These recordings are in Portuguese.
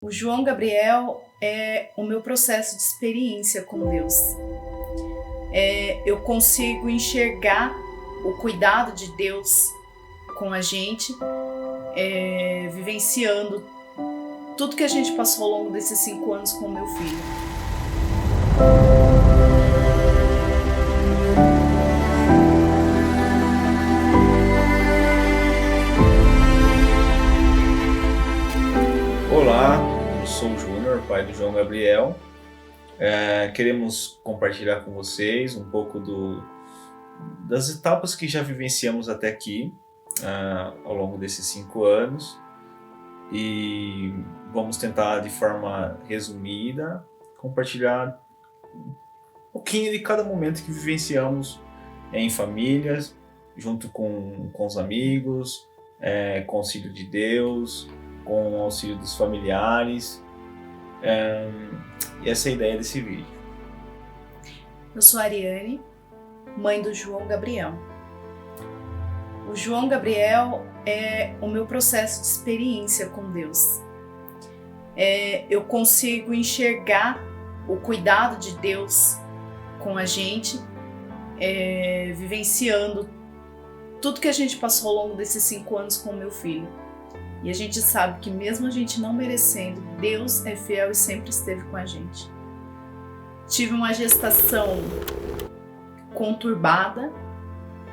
O João Gabriel é o meu processo de experiência com Deus. Eu consigo enxergar o cuidado de Deus com a gente, vivenciando tudo que a gente passou ao longo desses 5 anos com o meu filho. Olá, eu sou o Júnior, pai do João Gabriel. Queremos compartilhar com vocês um pouco das etapas que já vivenciamos até aqui, ao longo desses 5 anos. E vamos tentar, de forma resumida, compartilhar um pouquinho de cada momento que vivenciamos em famílias, junto com os amigos, com o auxílio de Deus, com o auxílio dos familiares. E essa é a ideia desse vídeo. Eu sou a Ariane, mãe do João Gabriel. O João Gabriel é o meu processo de experiência com Deus. Eu consigo enxergar o cuidado de Deus com a gente, vivenciando tudo que a gente passou ao longo desses 5 anos com o meu filho. E a gente sabe que mesmo a gente não merecendo, Deus é fiel e sempre esteve com a gente. Tive uma gestação conturbada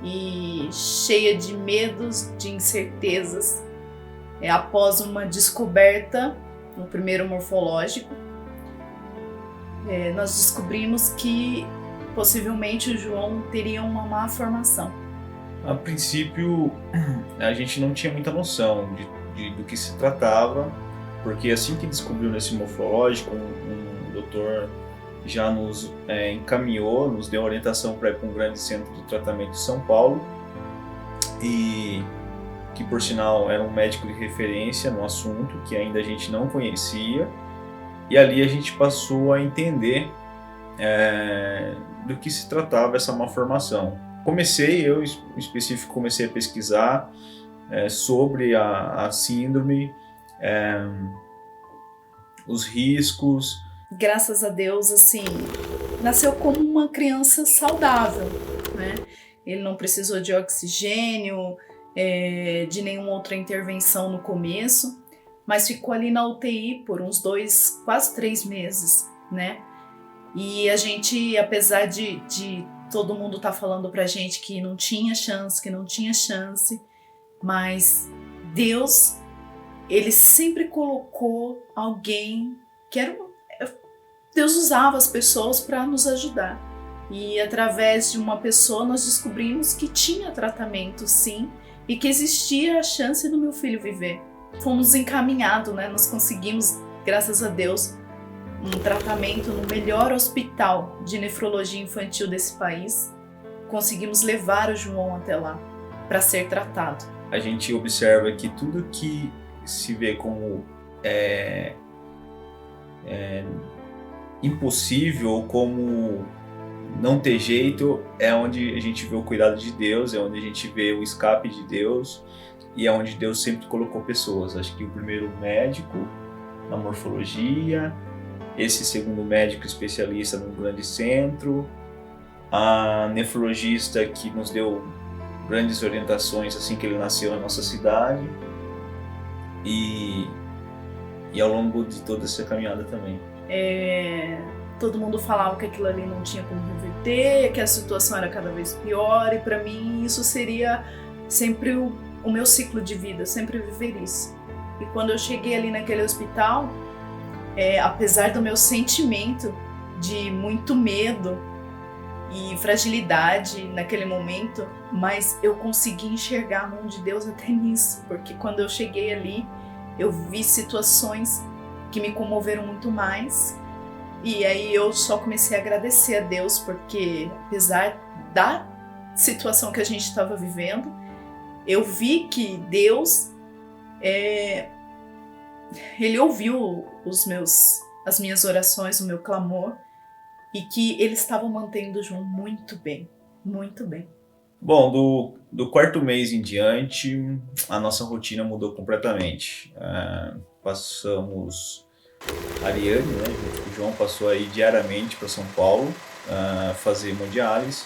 e cheia de medos, de incertezas. Após uma descoberta no primeiro morfológico, nós descobrimos que possivelmente o João teria uma má formação. A princípio, a gente não tinha muita noção do que se tratava, porque assim que descobriu nesse morfológico, um doutor já nos encaminhou, nos deu orientação para ir para um grande centro de tratamento de São Paulo, e que por sinal era um médico de referência no assunto, que ainda a gente não conhecia, e ali a gente passou a entender do que se tratava essa malformação. Eu em específico comecei a pesquisar sobre a síndrome, os riscos. Graças a Deus, assim, nasceu como uma criança saudável, né? Ele não precisou de oxigênio, de nenhuma outra intervenção no começo, mas ficou ali na UTI por uns 2, quase 3 meses, né? E a gente, apesar de todo mundo tá falando pra gente que não tinha chance, mas Deus, Ele sempre colocou alguém que Deus usava as pessoas para nos ajudar. E através de uma pessoa nós descobrimos que tinha tratamento, sim, e que existia a chance do meu filho viver. Fomos encaminhados, né? Nós conseguimos, graças a Deus, um tratamento no melhor hospital de nefrologia infantil desse país. Conseguimos levar o João até lá para ser tratado. A gente observa que tudo que se vê como impossível ou como não ter jeito, é onde a gente vê o cuidado de Deus, é onde a gente vê o escape de Deus, e é onde Deus sempre colocou pessoas. Acho que o primeiro médico na morfologia, esse segundo médico especialista num grande centro, a nefrologista que nos deu grandes orientações assim que ele nasceu na nossa cidade, e ao longo de toda essa caminhada também. Todo mundo falava que aquilo ali não tinha como reverter, que a situação era cada vez pior, e para mim isso seria sempre o meu ciclo de vida, eu sempre viver isso. E quando eu cheguei ali naquele hospital, apesar do meu sentimento de muito medo e fragilidade naquele momento, mas eu consegui enxergar a mão de Deus até nisso, porque quando eu cheguei ali, eu vi situações que me comoveram muito mais, e aí eu só comecei a agradecer a Deus, porque apesar da situação que a gente estava vivendo, eu vi que Deus, Ele ouviu as minhas orações, o meu clamor, e que Ele estava mantendo o João muito bem, muito bem. Bom, do 4º mês em diante, a nossa rotina mudou completamente. Passamos Ariane, né, junto com o João, passou aí diariamente para São Paulo fazer hemodiálise.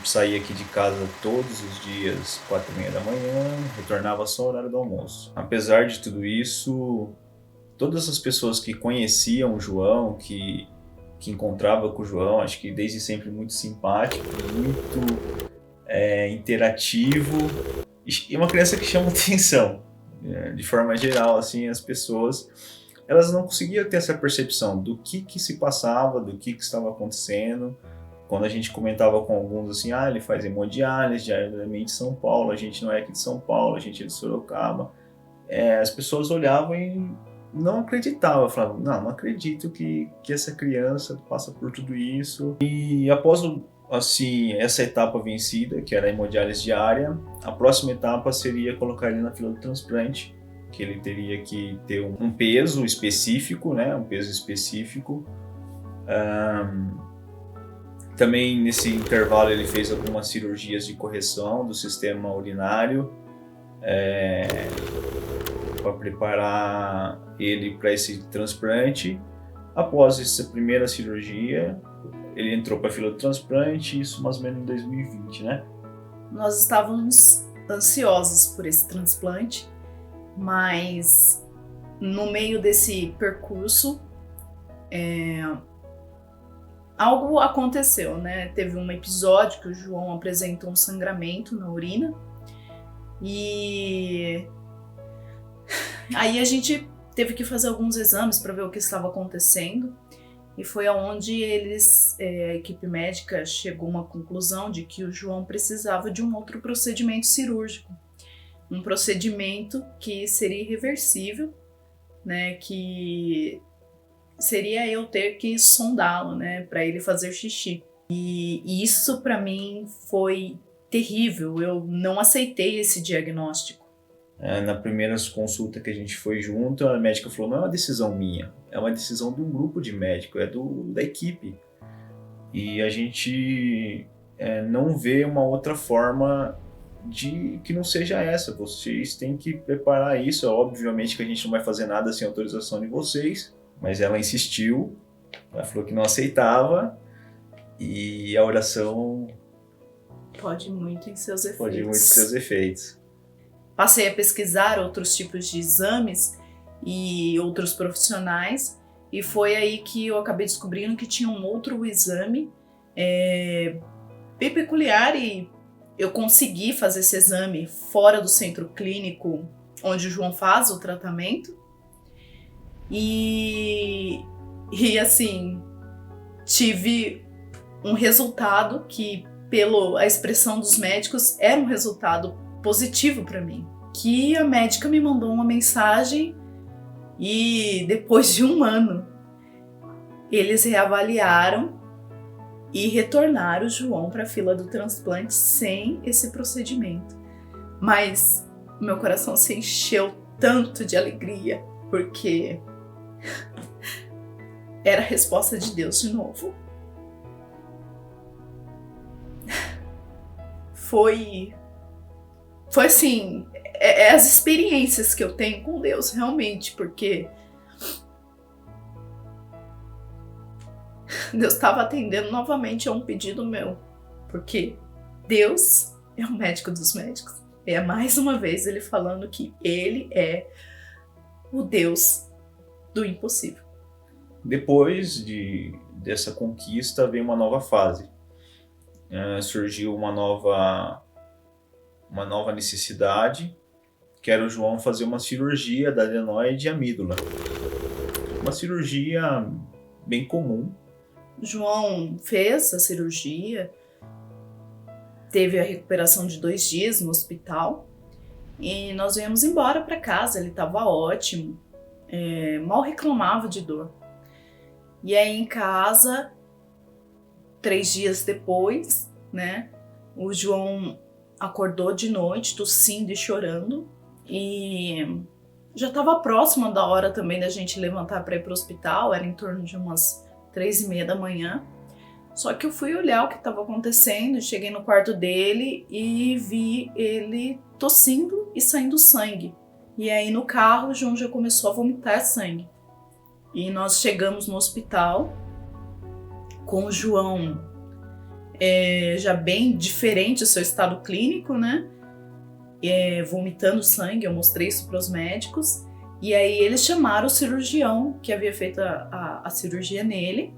Saía aqui de casa todos os dias, 4h30 da manhã, retornava só no horário do almoço. Apesar de tudo isso, todas as pessoas que conheciam o João, que encontrava com o João, acho que desde sempre muito simpático, muito interativo e uma criança que chama atenção. De forma geral, assim, as pessoas elas não conseguiam ter essa percepção do que se passava, do que estava acontecendo. Quando a gente comentava com alguns assim, ele faz hemodiálise diariamente em São Paulo, a gente não é aqui de São Paulo, a gente é de Sorocaba. As pessoas olhavam e não acreditavam, falavam, não acredito que essa criança passa por tudo isso. E após assim, essa etapa vencida, que era a hemodiálise diária, a próxima etapa seria colocar ele na fila do transplante, que ele teria que ter um peso específico, né? Um peso específico. Também nesse intervalo ele fez algumas cirurgias de correção do sistema urinário para preparar ele para esse transplante. Após essa primeira cirurgia, ele entrou para a fila do transplante, isso mais ou menos em 2020, né? Nós estávamos ansiosos por esse transplante, mas no meio desse percurso, algo aconteceu, né? Teve um episódio que o João apresentou um sangramento na urina e aí a gente teve que fazer alguns exames para ver o que estava acontecendo e foi aonde a equipe médica chegou a uma conclusão de que o João precisava de um outro procedimento cirúrgico, um procedimento que seria irreversível, né? Que seria eu ter que sondá-lo, né, para ele fazer xixi. E isso para mim foi terrível. Eu não aceitei esse diagnóstico. Na primeira consulta que a gente foi junto, a médica falou, não é uma decisão minha, é uma decisão de um grupo de médicos, da equipe. E a gente não vê uma outra forma de que não seja essa. Vocês têm que preparar isso. Obviamente que a gente não vai fazer nada sem autorização de vocês, mas ela insistiu, ela falou que não aceitava e a oração pode muito em seus efeitos. Passei a pesquisar outros tipos de exames e outros profissionais e foi aí que eu acabei descobrindo que tinha um outro exame bem peculiar e eu consegui fazer esse exame fora do centro clínico onde o João faz o tratamento. E assim, tive um resultado que, pela expressão dos médicos, era um resultado positivo para mim. Que a médica me mandou uma mensagem e depois de 1 ano, eles reavaliaram e retornaram o João para a fila do transplante sem esse procedimento. Mas meu coração se encheu tanto de alegria, porque era a resposta de Deus de novo. Foi assim, as experiências que eu tenho com Deus realmente, porque Deus estava atendendo novamente a um pedido meu, porque Deus é o médico dos médicos. É mais uma vez ele falando que ele é o Deus do impossível. Depois dessa conquista veio uma nova fase. Surgiu uma nova necessidade, que era o João fazer uma cirurgia da adenoide e amígdala. Uma cirurgia bem comum. O João fez a cirurgia, teve a recuperação de 2 dias no hospital e nós viemos embora para casa. Ele estava ótimo, mal reclamava de dor. E aí em casa, 3 dias depois, né, o João acordou de noite, tossindo e chorando, e já estava próxima da hora também da gente levantar para ir para o hospital, era em torno de umas 3h30 da manhã. Só que eu fui olhar o que estava acontecendo, cheguei no quarto dele e vi ele tossindo e saindo sangue. E aí no carro o João já começou a vomitar sangue. E nós chegamos no hospital com o João já bem diferente do seu estado clínico, né? Vomitando sangue, eu mostrei isso para os médicos. E aí eles chamaram o cirurgião que havia feito a cirurgia nele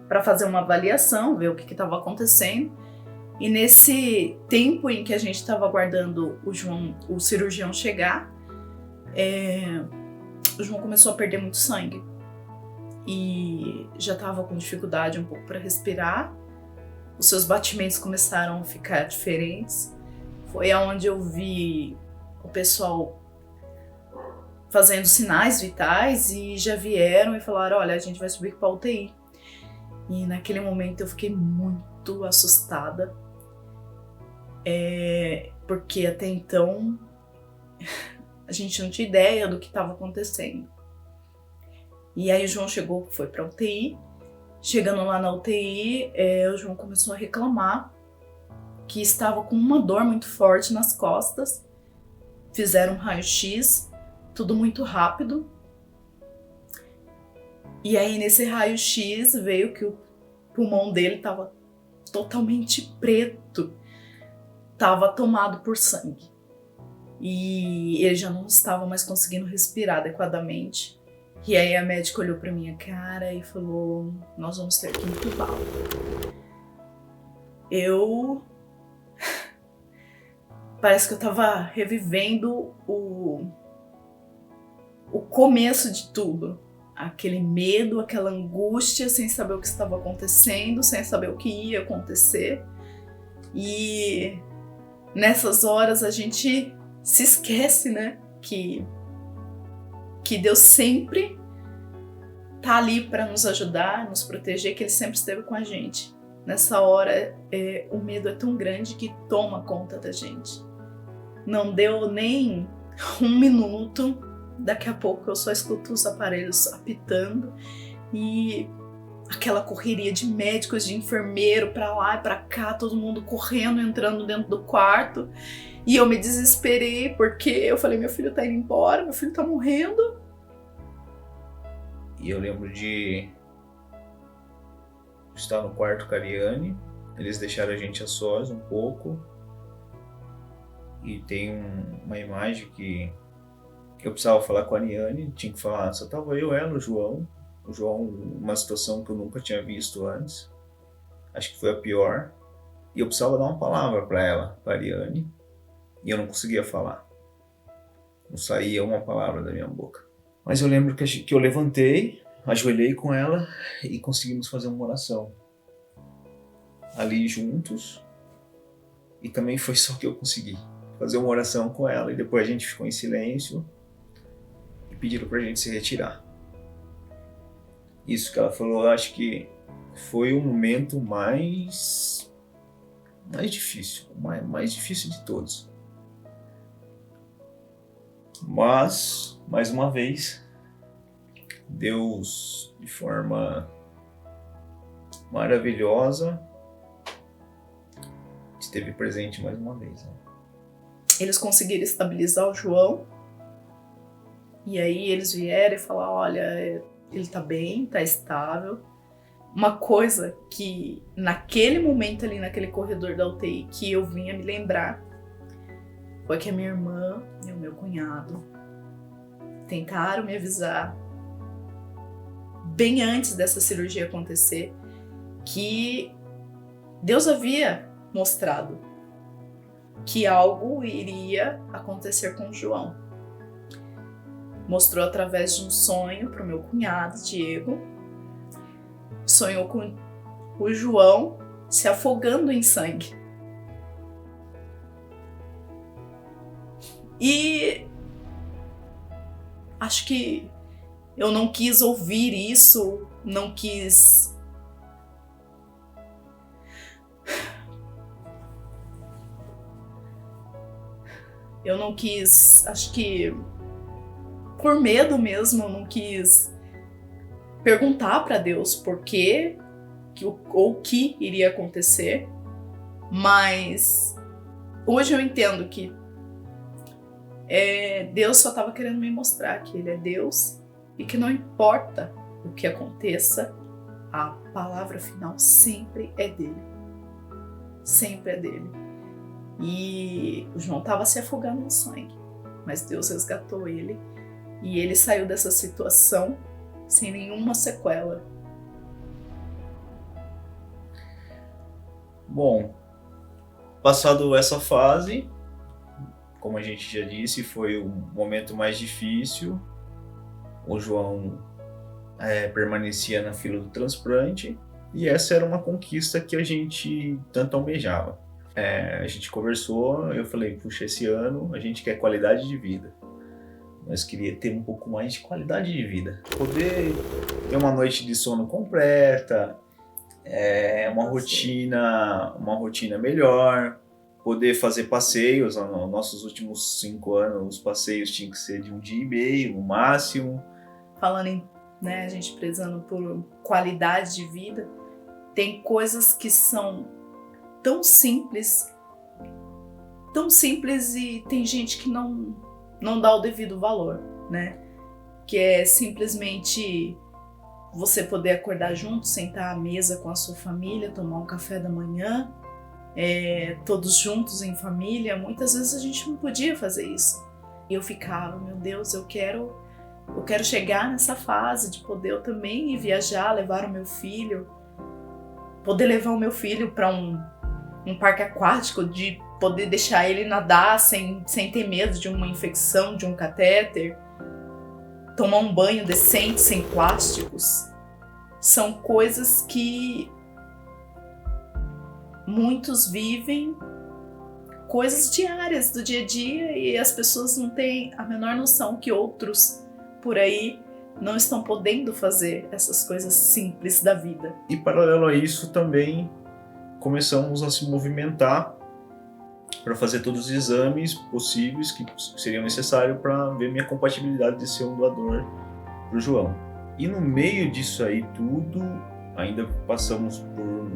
para fazer uma avaliação, ver o que estava acontecendo. E nesse tempo em que a gente estava aguardando o cirurgião chegar, o João começou a perder muito sangue. E já estava com dificuldade um pouco para respirar. Os seus batimentos começaram a ficar diferentes. Foi aonde eu vi o pessoal fazendo sinais vitais e já vieram e falaram: olha, a gente vai subir para UTI. E naquele momento eu fiquei muito assustada, porque até então a gente não tinha ideia do que estava acontecendo. E aí o João foi para UTI. Chegando lá na UTI, o João começou a reclamar que estava com uma dor muito forte nas costas. Fizeram um raio-x, tudo muito rápido. E aí nesse raio-x veio que o pulmão dele estava totalmente preto, estava tomado por sangue. E ele já não estava mais conseguindo respirar adequadamente. E aí a médica olhou pra minha cara e falou: nós vamos ter que entubá-lo. Parece que eu tava revivendo o começo de tudo. Aquele medo, aquela angústia, sem saber o que estava acontecendo, sem saber o que ia acontecer. E nessas horas a gente se esquece, né? Que Deus sempre tá ali para nos ajudar, nos proteger, que Ele sempre esteve com a gente. Nessa hora, o medo é tão grande que toma conta da gente. Não deu nem um minuto, daqui a pouco eu só escuto os aparelhos apitando e aquela correria de médicos, de enfermeiro para lá e para cá, todo mundo correndo, entrando dentro do quarto. E eu me desesperei porque eu falei: meu filho tá indo embora, meu filho tá morrendo. E eu lembro de estar no quarto com a Ariane. Eles deixaram a gente a sós um pouco. E tem uma imagem que eu precisava falar com a Ariane. Tinha que falar, só tava eu, ela, o João. O João, uma situação que eu nunca tinha visto antes. Acho que foi a pior. E eu precisava dar uma palavra para ela, para a Ariane. E eu não conseguia falar. Não saía uma palavra da minha boca. Mas eu lembro que eu levantei, ajoelhei com ela e conseguimos fazer uma oração. Ali juntos. E também foi só que eu consegui fazer uma oração com ela. E depois a gente ficou em silêncio e pediram pra gente se retirar. Isso que ela falou, eu acho que foi o momento mais difícil. Mais difícil de todos. Mas, mais uma vez, Deus, de forma maravilhosa, esteve presente mais uma vez. Né? Eles conseguiram estabilizar o João. E aí eles vieram e falaram: olha, ele tá bem, tá estável. Uma coisa que naquele momento ali, naquele corredor da UTI, que eu vinha me lembrar, foi que a minha irmã e o meu cunhado tentaram me avisar bem antes dessa cirurgia acontecer que Deus havia mostrado que algo iria acontecer com o João. Mostrou através de um sonho para o meu cunhado, Diego. Sonhou com o João se afogando em sangue. E acho que eu não quis ouvir isso, não quis acho que por medo mesmo, eu não quis perguntar para Deus por quê ou o que iria acontecer, mas hoje eu entendo que Deus só estava querendo me mostrar que Ele é Deus e que não importa o que aconteça, a palavra final sempre é dele. Sempre é dele. E o João estava se afogando no sangue, mas Deus resgatou ele e ele saiu dessa situação sem nenhuma sequela. Bom, passado essa fase, como a gente já disse, foi o momento mais difícil. O João permanecia na fila do transplante e essa era uma conquista que a gente tanto almejava. A gente conversou, eu falei, puxa, esse ano a gente quer qualidade de vida. Nós queríamos ter um pouco mais de qualidade de vida. Poder ter uma noite de sono completa, uma rotina melhor, poder fazer passeios. Nos nossos últimos 5 anos, os passeios tinham que ser de 1 dia e meio, no máximo. Falando em a gente prezando por qualidade de vida, tem coisas que são tão simples e tem gente que não dá o devido valor, né? Que é simplesmente você poder acordar junto, sentar à mesa com a sua família, tomar um café da manhã, todos juntos em família. Muitas vezes a gente não podia fazer isso. E eu ficava, meu Deus, eu quero chegar nessa fase de poder eu também ir viajar, levar o meu filho, poder levar o meu filho para um parque aquático, de poder deixar ele nadar sem ter medo de uma infecção, de um catéter, tomar um banho decente, sem plásticos. São coisas que muitos vivem, coisas diárias do dia a dia, e as pessoas não têm a menor noção que outros por aí não estão podendo fazer essas coisas simples da vida. E paralelo a isso também começamos a se movimentar para fazer todos os exames possíveis que seriam necessários para ver minha compatibilidade de ser um doador para o João. E no meio disso aí tudo, ainda passamos por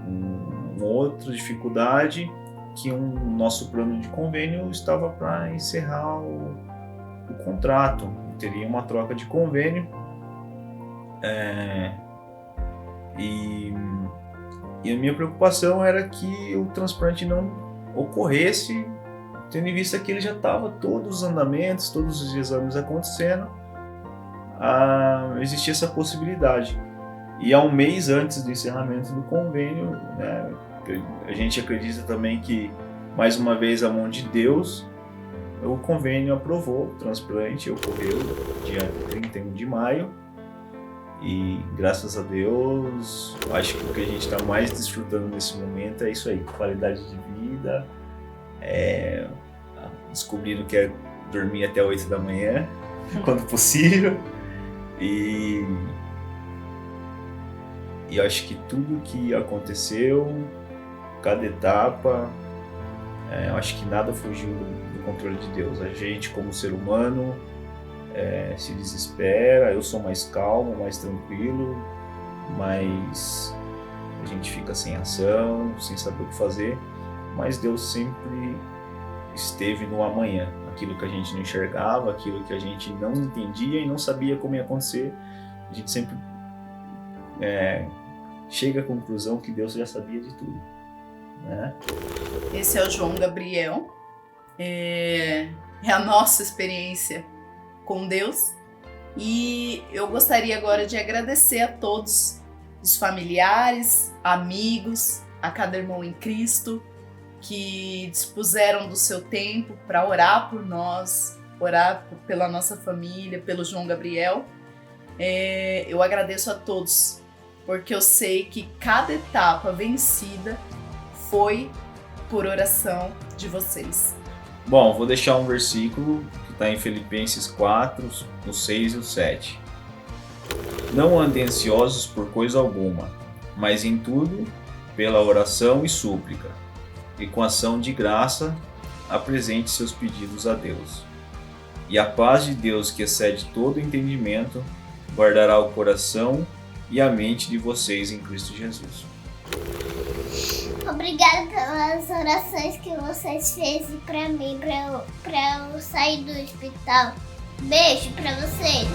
uma outra dificuldade, que nosso plano de convênio estava para encerrar o contrato. Teria uma troca de convênio e a minha preocupação era que o transplante não ocorresse, tendo em vista que ele já estava todos os andamentos, todos os exames acontecendo, existia essa possibilidade. E há um mês antes do encerramento do convênio, né, a gente acredita também que, mais uma vez, a mão de Deus, o convênio aprovou o transplante, ocorreu dia 31 de maio e, graças a Deus, acho que o que a gente está mais desfrutando nesse momento é isso aí, qualidade de vida, descobrindo que é dormir até 8 da manhã, quando possível, e eu acho que tudo que aconteceu, cada etapa, eu acho que nada fugiu do controle de Deus. A gente, como ser humano, se desespera, eu sou mais calmo, mais tranquilo, mas a gente fica sem ação, sem saber o que fazer, mas Deus sempre esteve no amanhã, aquilo que a gente não enxergava, aquilo que a gente não entendia e não sabia como ia acontecer, a gente sempre chega à conclusão que Deus já sabia de tudo, né? Esse é o João Gabriel, é a nossa experiência com Deus, e eu gostaria agora de agradecer a todos os familiares, amigos, a cada irmão em Cristo que dispuseram do seu tempo para orar por nós, orar pela nossa família, pelo João Gabriel. Eu agradeço a todos, porque eu sei que cada etapa vencida foi por oração de vocês. Bom, vou deixar um versículo que está em Filipenses 4, no 6 e o 7. Não andem ansiosos por coisa alguma, mas em tudo, pela oração e súplica, e com ação de graça, apresente seus pedidos a Deus. E a paz de Deus, que excede todo entendimento, guardará o coração e a mente de vocês em Cristo Jesus. Obrigada pelas orações que vocês fez para mim, para eu sair do hospital. Beijo para vocês.